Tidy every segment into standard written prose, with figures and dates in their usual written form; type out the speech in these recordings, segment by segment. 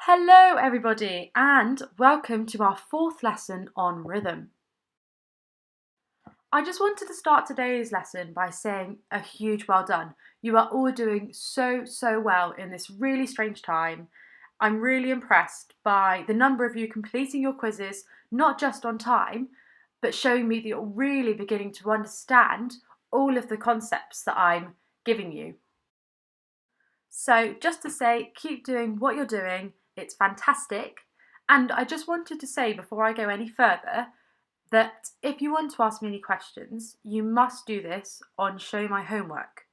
Hello everybody and welcome to our fourth lesson on rhythm. I just wanted to start today's lesson by saying a huge well done. You are all doing so well in this really strange time. I'm really impressed by the number of you completing your quizzes, not just on time, but showing me that you're really beginning to understand all of the concepts that I'm giving you. So just to say, keep doing what you're doing. It's fantastic. And I just wanted to say before I go any further that if you want to ask me any questions, you must do this on Show My Homework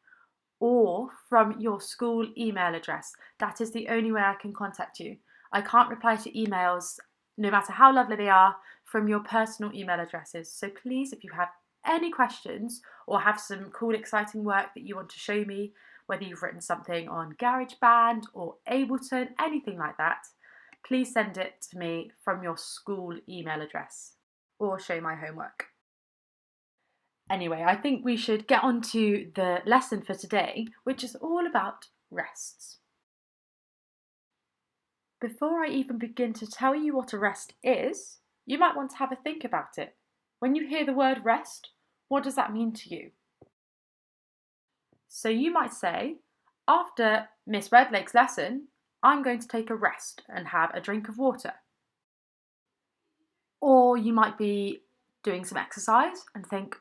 or from your school email address. That is the only way I can contact you. I can't reply to emails, no matter how lovely they are, from your personal email addresses. So please, if you have any questions or have some cool, exciting work that you want to show me, whether you've written something on GarageBand or Ableton, anything like that, please send it to me from your school email address or Show My Homework. Anyway, I think we should get on to the lesson for today, which is all about rests. Before I even begin to tell you what a rest is, you might want to have a think about it. When you hear the word rest, what does that mean to you? So you might say, after Miss Redlake's lesson, I'm going to take a rest and have a drink of water. Or you might be doing some exercise and think,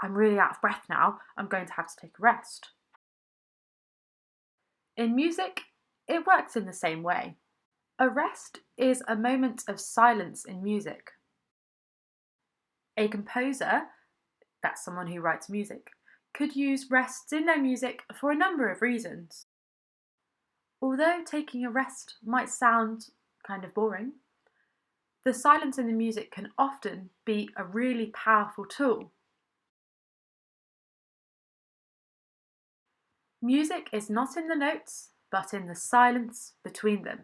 I'm really out of breath now, I'm going to have to take a rest. In music, it works in the same way. A rest is a moment of silence in music. A composer, that's someone who writes music, could use rests in their music for a number of reasons. Although taking a rest might sound kind of boring, the silence in the music can often be a really powerful tool. Music is not in the notes, but in the silence between them.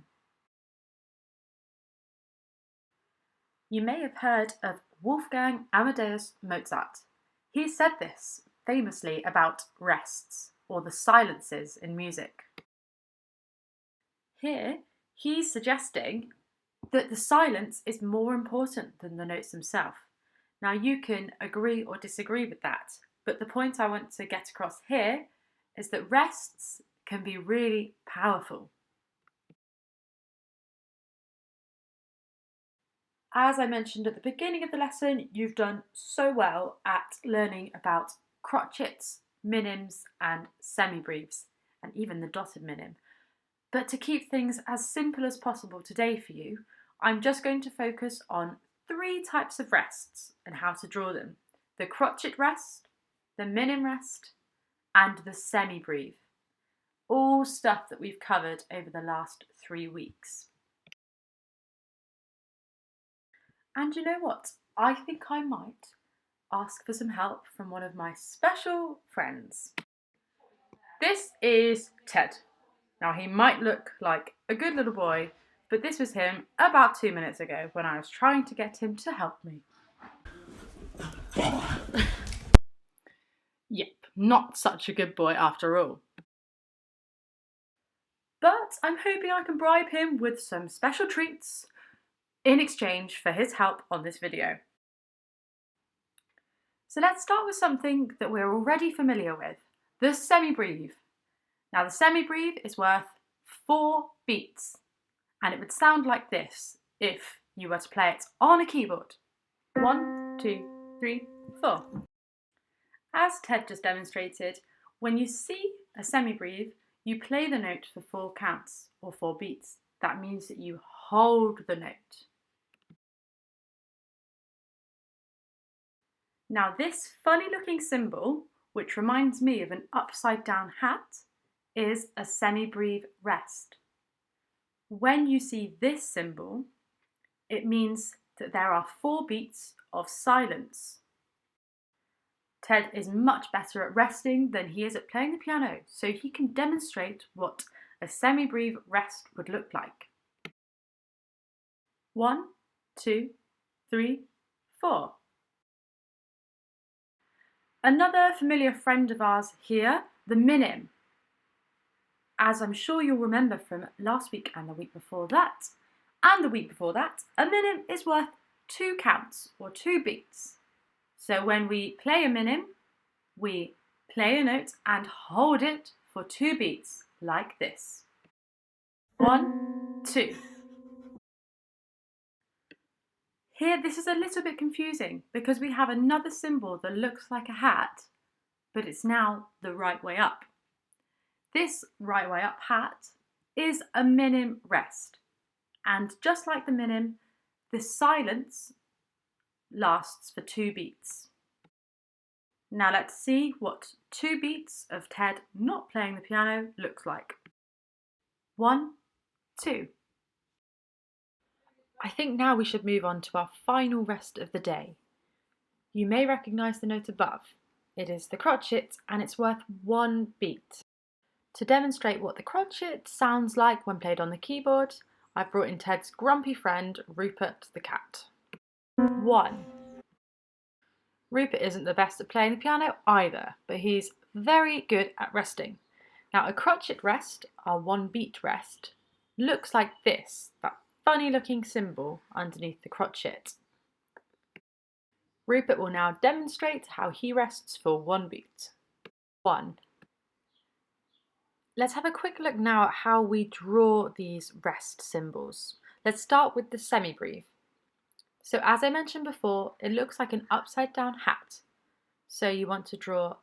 You may have heard of Wolfgang Amadeus Mozart. He said this famously about rests, or the silences in music. Here, he's suggesting that the silence is more important than the notes themselves. Now, you can agree or disagree with that, but the point I want to get across here is that rests can be really powerful. As I mentioned at the beginning of the lesson, you've done so well at learning about crotchets, minims and semibreves, and even the dotted minim. But to keep things as simple as possible today for you, I'm just going to focus on 3 types of rests and how to draw them. The crotchet rest, the minim rest, and the semibreve. All stuff that we've covered over the last 3 weeks. And you know what? I think I might ask for some help from one of my special friends. This is Ted. Now, he might look like a good little boy, but this was him about 2 minutes ago when I was trying to get him to help me. Yep, not such a good boy after all. But I'm hoping I can bribe him with some special treats in exchange for his help on this video. So let's start with something that we're already familiar with, the semibreve. Now the semibreve is worth 4 beats, and it would sound like this if you were to play it on a keyboard. 1, 2, 3, 4. As Ted just demonstrated, when you see a semibreve, you play the note for 4 counts or 4 beats. That means that you hold the note. Now this funny looking symbol, which reminds me of an upside down hat, is a semibreve rest. When you see this symbol, it means that there are 4 beats of silence. Ted is much better at resting than he is at playing the piano, so he can demonstrate what a semibreve rest would look like. 1, 2, 3, 4. Another familiar friend of ours here, the minim. As I'm sure you'll remember from last week and the week before that, and the week before that, a minim is worth 2 counts or 2 beats. So when we play a minim, we play a note and hold it for 2 beats, like this. 1, 2. Here, this is a little bit confusing because we have another symbol that looks like a hat, but it's now the right way up. This right way up hat is a minim rest. And just like the minim, the silence lasts for 2 beats. Now let's see what 2 beats of Ted not playing the piano looks like. 1, 2. I think now we should move on to our final rest of the day. You may recognise the note above. It is the crotchet and it's worth 1 beat. To demonstrate what the crotchet sounds like when played on the keyboard, I've brought in Ted's grumpy friend, Rupert the cat. 1. Rupert isn't the best at playing the piano either, but he's very good at resting. Now a crotchet rest, our 1 beat rest, looks like this, that funny looking symbol underneath the crotchet. Rupert will now demonstrate how he rests for 1 beat. 1. Let's have a quick look now at how we draw these rest symbols. Let's start with the semibreve. So as I mentioned before, it looks like an upside down hat. So you want to draw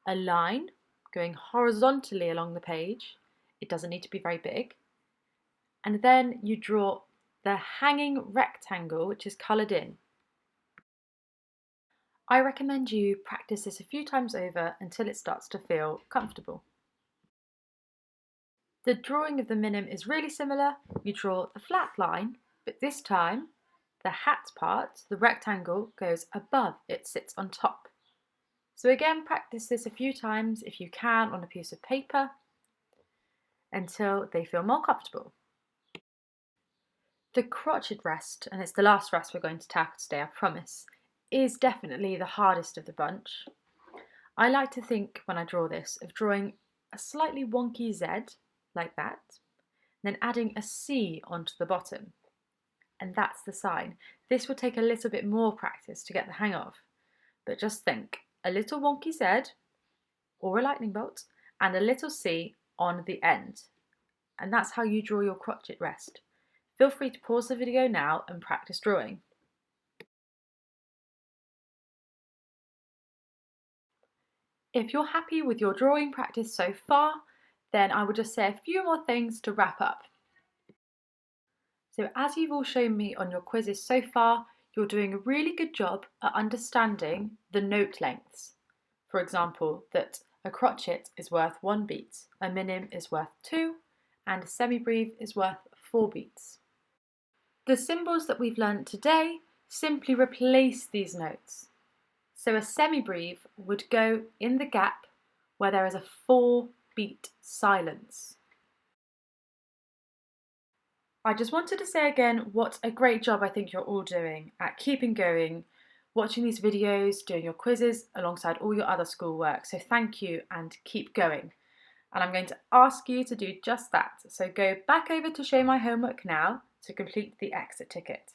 a line going horizontally along the page. It doesn't need to be very big. And then you draw the hanging rectangle, which is coloured in. I recommend you practice this a few times over until it starts to feel comfortable. The drawing of the minim is really similar. You draw the flat line, but this time the hat part, the rectangle, goes above, it sits on top. So again, practice this a few times if you can on a piece of paper until they feel more comfortable. The crotchet rest, and it's the last rest we're going to tackle today, I promise, is definitely the hardest of the bunch. I like to think when I draw this of drawing a slightly wonky Z, like that, then adding a C onto the bottom. And that's the sign. This will take a little bit more practice to get the hang of. But just think, a little wonky Z, or a lightning bolt, and a little C on the end. And that's how you draw your crotchet rest. Feel free to pause the video now and practice drawing. If you're happy with your drawing practice so far, then I will just say a few more things to wrap up. So as you've all shown me on your quizzes so far, you're doing a really good job at understanding the note lengths. For example, that a crotchet is worth 1 beat, a minim is worth 2, and a semibreve is worth 4 beats. The symbols that we've learnt today simply replace these notes. So a semibreve would go in the gap where there is a 4 beat silence. I just wanted to say again what a great job I think you're all doing at keeping going, watching these videos, doing your quizzes alongside all your other schoolwork. So thank you and keep going. And I'm going to ask you to do just that. So go back over to Show My Homework now to complete the exit ticket.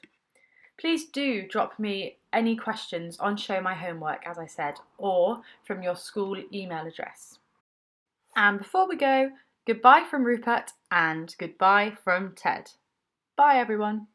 Please do drop me any questions on Show My Homework, as I said, or from your school email address. And before we go, goodbye from Rupert and goodbye from Ted. Bye everyone.